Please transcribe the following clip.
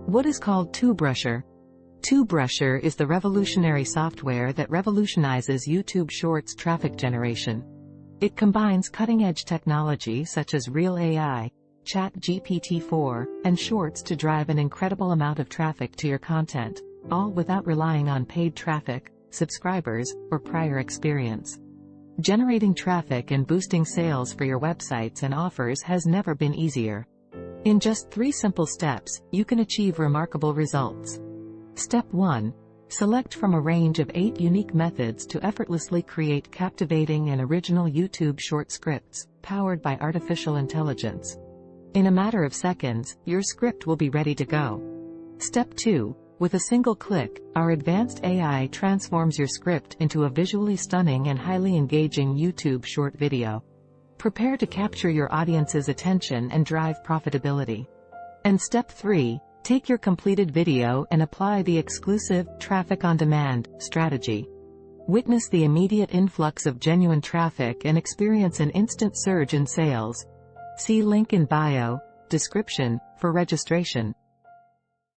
What is called Tube Rushr? Tube Rushr is the revolutionary software that revolutionizes YouTube Shorts traffic generation. It combines cutting-edge technology such as Real AI, ChatGPT-4, and Shorts to drive an incredible amount of traffic to your content, all without relying on paid traffic, subscribers, or prior experience. Generating traffic and boosting sales for your websites and offers has never been easier. In just 3 simple steps, you can achieve remarkable results. Step 1. Select from a range of 8 unique methods to effortlessly create captivating and original YouTube short scripts, powered by artificial intelligence. In a matter of seconds, your script will be ready to go. Step 2. With a single click, our advanced AI transforms your script into a visually stunning and highly engaging YouTube short video. Prepare to capture your audience's attention and drive profitability. And Step 3. Take your completed video and apply the exclusive traffic on demand strategy. Witness the immediate influx of genuine traffic and experience an instant surge in sales. See link in bio, description, for registration.